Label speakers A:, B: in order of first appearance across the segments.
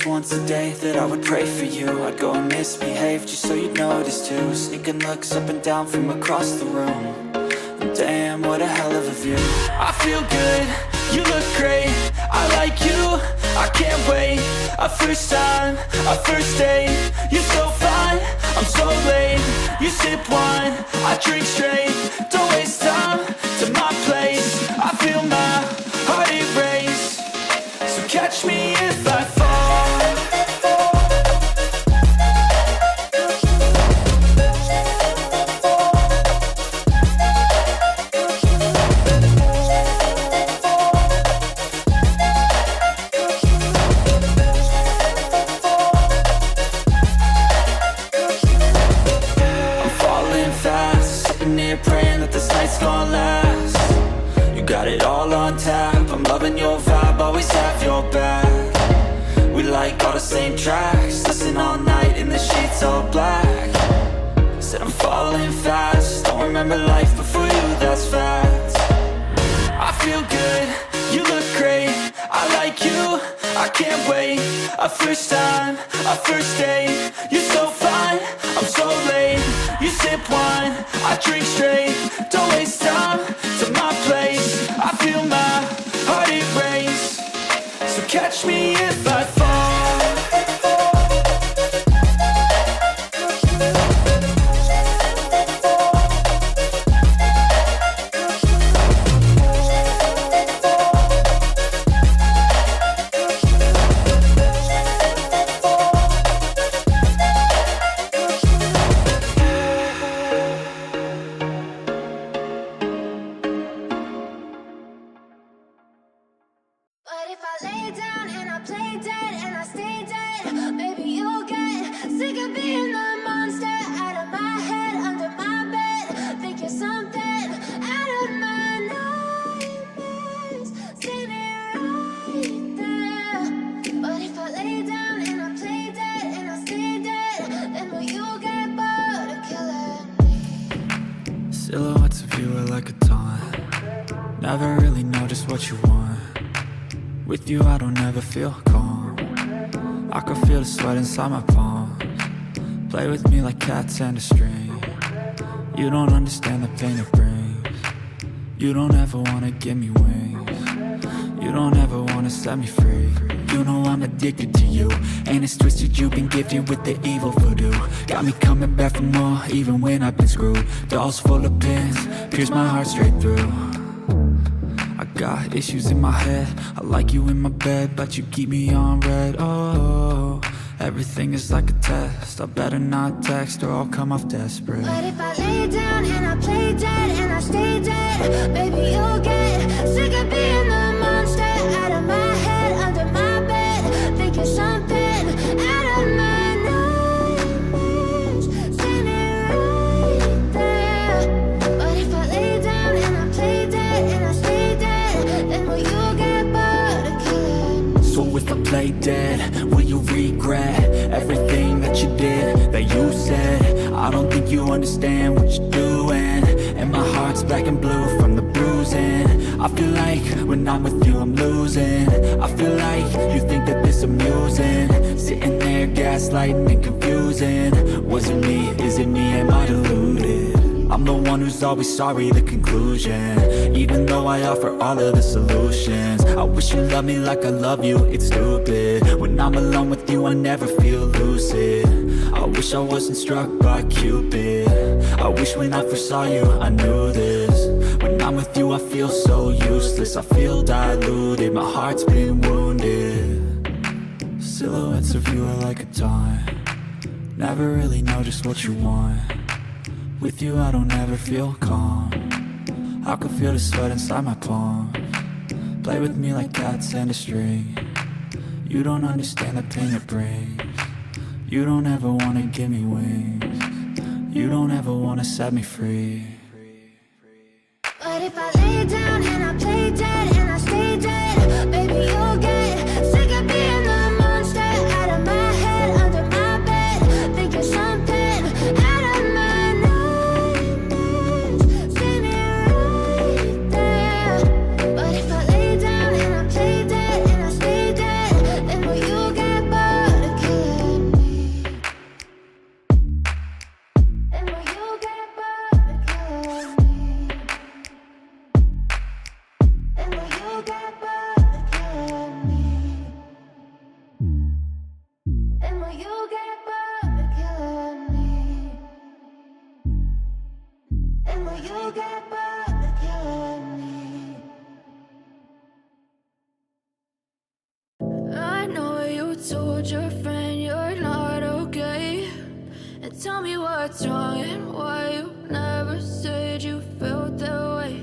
A: least once a day that I would pray for you. I'd go and misbehave just so you'd notice too. Sneaking looks up and down from across the room. And damn, what a hell of a view. I feel good, you look great, I like you, I can't wait. A first time, a first date, you're so fine, I'm so late. You sip wine, I drink straight, don't waste time to my place. I feel my heart erase, so catch me if I fall. Praying that this night's gonna last. You got it all on tap, I'm loving your vibe, always have your back. We like all the same tracks, listen all night in the sheets all black. Said I'm falling fast, don't remember life before you, that's fact. I feel good, you look great, I like you, I can't wait. A first time, a first date, you're so fine, I'm so late. You sip wine, I drink straight, don't waste time to my place. I feel my heart erase, so catch me if I fall.
B: But if I lay down and I play dead and I stay dead, maybe you'll get sick of being the monster out of my head, under my bed. Think you're something out of my nightmares, standing right there. But if I lay down and I play dead and I stay dead, then will you get bored of killing me?
A: Silhouettes of you are like a taunt, never really know just what you want. With you I don't ever feel calm, I can feel the sweat inside my palm. Play with me like cats and a string, you don't understand the pain it brings. You don't ever wanna give me wings, you don't ever wanna set me free. You know I'm addicted to you, and it's twisted, you've been gifted with the evil voodoo. Got me coming back for more, even when I've been screwed. Dolls full of pins, pierce my heart straight through. I got issues in my head, I like you in my bed, but you keep me on red. Oh, everything is like a test, I better not text or I'll come off desperate.
B: But if I lay down and I play dead and I stay dead, maybe you'll get sick of being the monster out of my head, under my bed. Think you're something out of my nightmares, standing right there. But if I lay down and I play dead and I stay dead, then will you get bored of killing me?
A: So if I play dead, will you regret everything that you did, that you said? I don't think you understand what you're doing, and my heart's black and blue from the bruising. I feel like when I'm with you I'm losing, I feel like you think that this amusing, sitting there gaslighting and confusing. Was it me, is it me, am I deluded? I'm the one who's always sorry, the conclusion, even though I offer all of the solutions. I wish you loved me like I love you, it's stupid. When I'm alone with you I never feel lucid. I wish I wasn't struck by Cupid, I wish when I first saw you I knew this. When I'm with you I feel so useless, I feel diluted, my heart's been wounded. Silhouettes of you are like a taunt, never really know just what you want. With you I don't ever feel calm, I can feel the sweat inside my palm. Play with me like cats and a string, you don't understand the pain it brings. You don't ever wanna give me wings, you don't ever wanna set me free.
B: But if I lay down and I play dead and I stay dead, maybe you'll get sick of being the monster out of my head, under my bed. Think you're something out of my nightmares, standing right there. But if I lay down and I play dead and I stay dead, then will you get bored? you get bored of killing me. I know you told your friend you're not okay, and tell me what's wrong and why you never said you felt that way.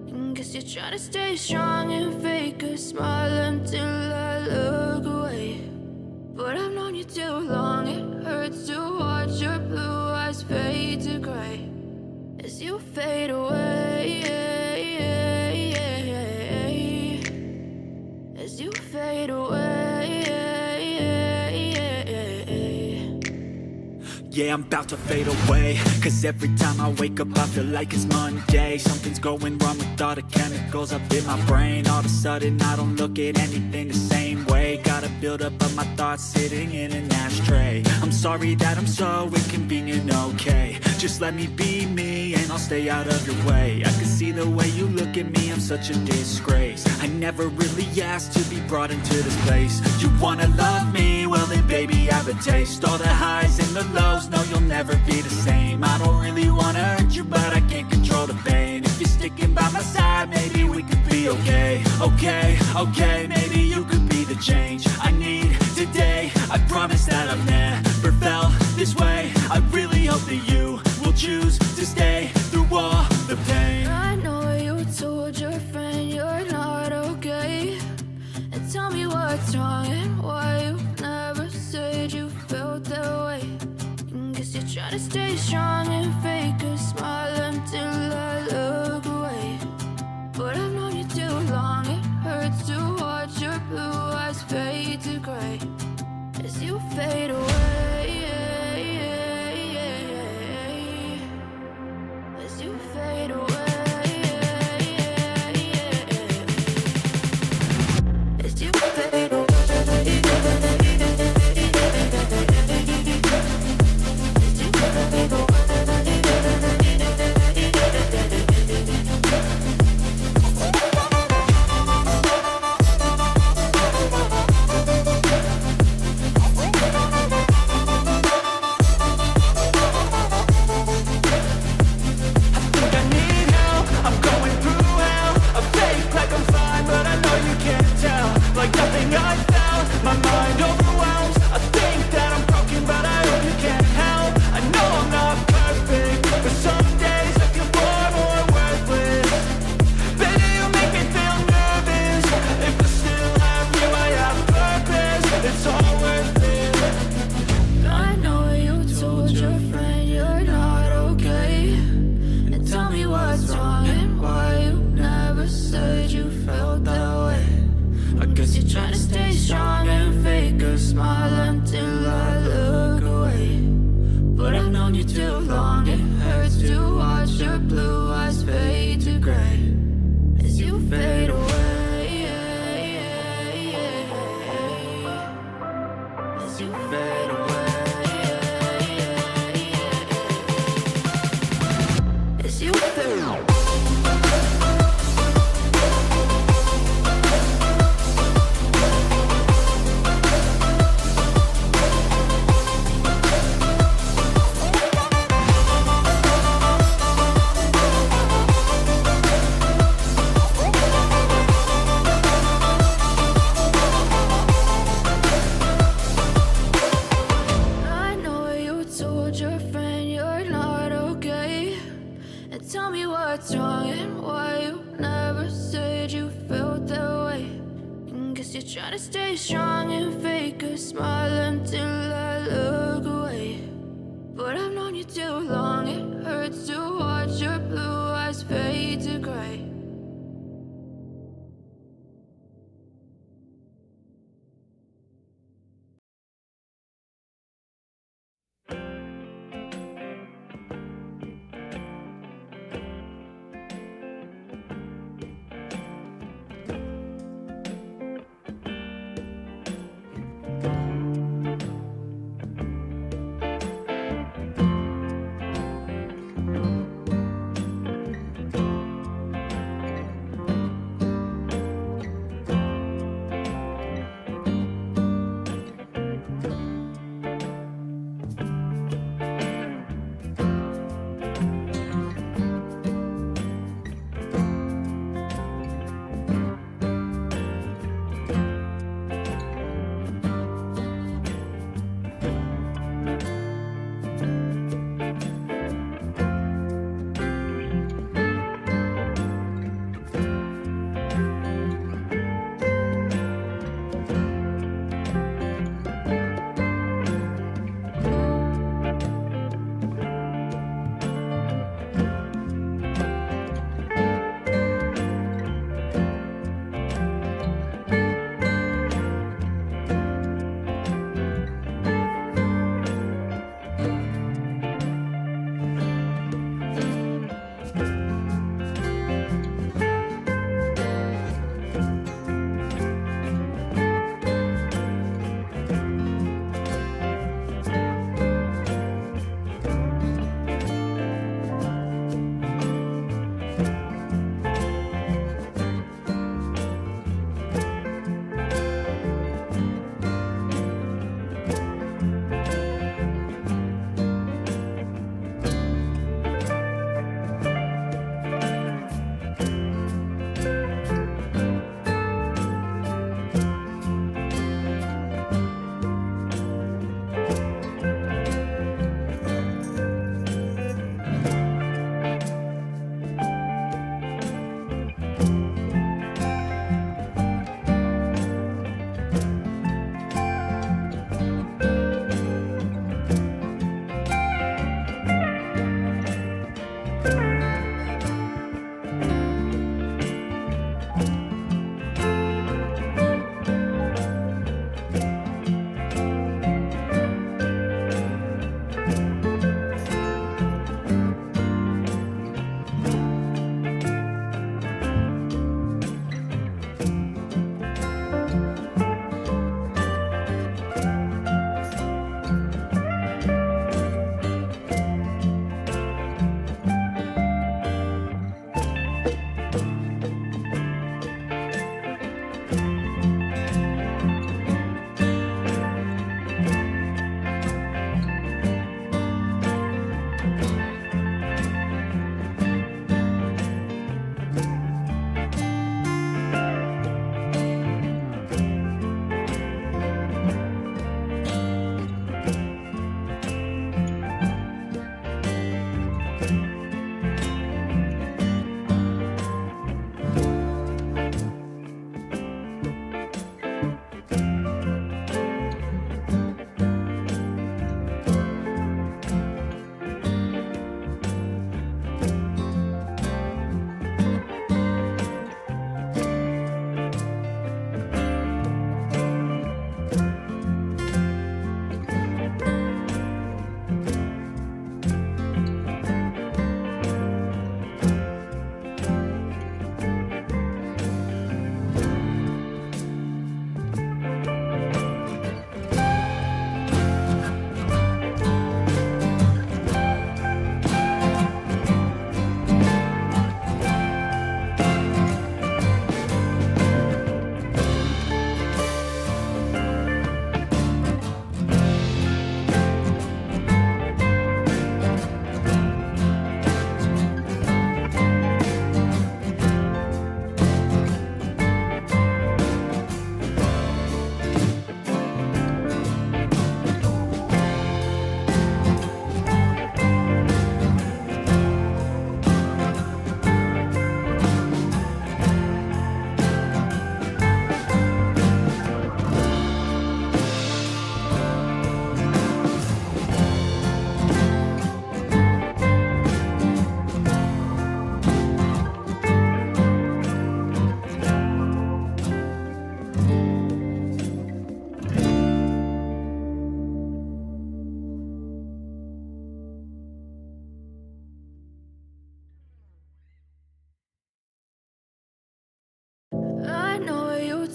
B: And guess you're trying to stay strong and fake a smile until I look away. But I've known you too long, it hurts to watch your blue eyes fade to gray as you fade away, as you fade away.
A: Yeah, I'm about to fade away, cause every time I wake up I feel like it's Monday. Something's going wrong with all the chemicals up in my brain. All of a sudden I don't look at anything the same way. Got a buildup of my thoughts sitting in an ashtray. I'm sorry that I'm so inconvenient, okay. Just let me be me and I'll stay out of your way. I can see the way you look at me, I'm such a disgrace. I never really asked to be brought into this place. You wanna love me? Well then baby I have a taste. All the highs and the lows, no you'll never be the same. I don't really wanna hurt you but I can't control the pain. If you're sticking by my side maybe we could be okay. Okay, maybe you could be the change I need today. I promise that I've never felt this way. I really hope that you will choose to stay through all the pain.
B: I know you told your friend you're not okay, and tell me what's wrong and why you never said you felt that way. And guess you're trying to stay strong and fake a smile until I look away. But I've known you too long, it hurts to watch your blue eyes fade to gray as you fade away, as you fade away, as you fade away. Try to stay strong and fake a smile until I look away. But I've known you too long, it hurts to watch your blue eyes fade to gray.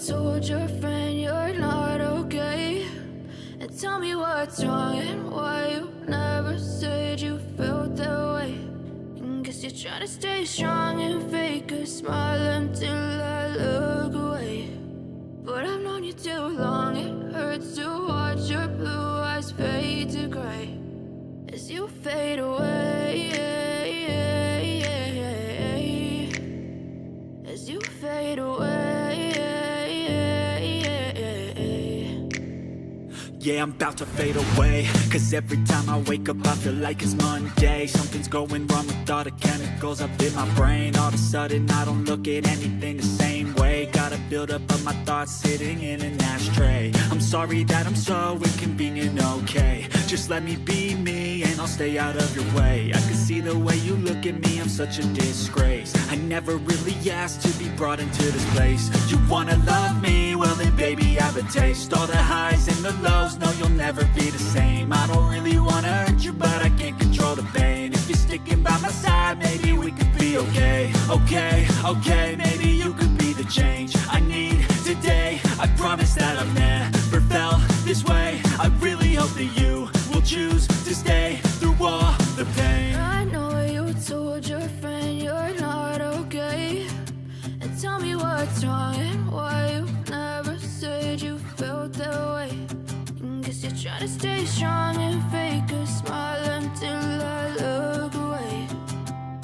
B: told your friend you're not okay? And tell me what's wrong and why you never said you felt that way. And guess you're trying to stay strong and fake a smile until I look away. But I've known you too long, it hurts to watch your blue eyes fade to gray as you fade away, as you fade away.
A: Yeah, I'm about to fade away, cause every time I wake up I feel like it's Monday. Something's going wrong with all the chemicals up in my brain. All of a sudden I don't look at anything the same way. Gotta build up of my thoughts sitting in an ashtray. I'm sorry that I'm so inconvenient, okay? Just let me be me and I'll stay out of your way. I can see the way you look at me, I'm such a disgrace. I never really asked to be brought into this place. You wanna love me? Well then baby I have a taste. All the highs and the lows, no you'll never be the same. I don't really wanna hurt you but I can't control the pain. If you're sticking by my side, maybe we could be okay. Okay, maybe you could be the change I need today. I promise that I've never felt this way. I really hope that you will choose to stay through all the pain.
B: I know you told your friend you're not okay. And tell me what's wrong and why you never said you felt that way. And guess you're trying to stay strong and fake a smile until I look away.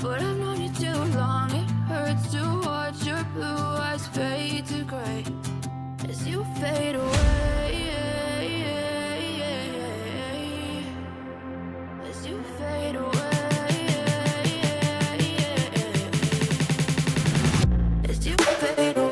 B: But I've known you too long, it hurts to watch your blue eyes fade to gray as you fade away, as you fade away, as you fade away.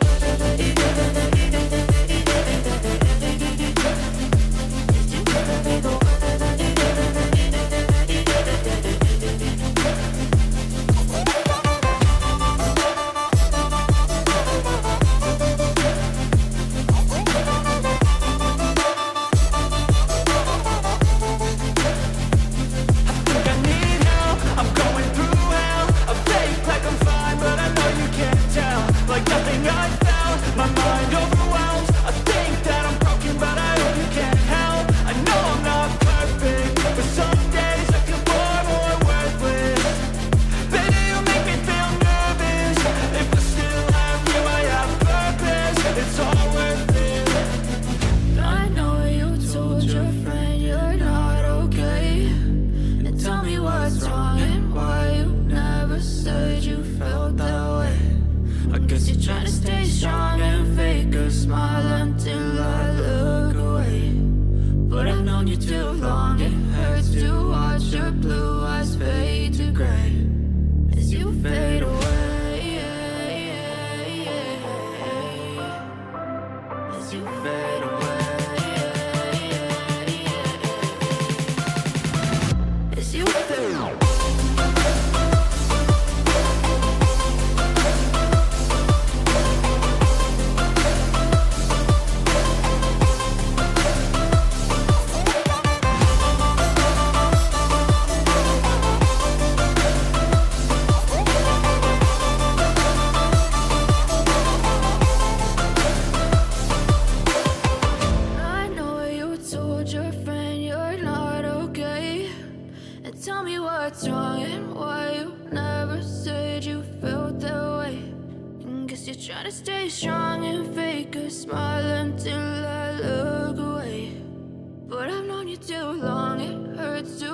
B: Try to stay strong and fake a smile until I look away. But I've known you too long, it hurts to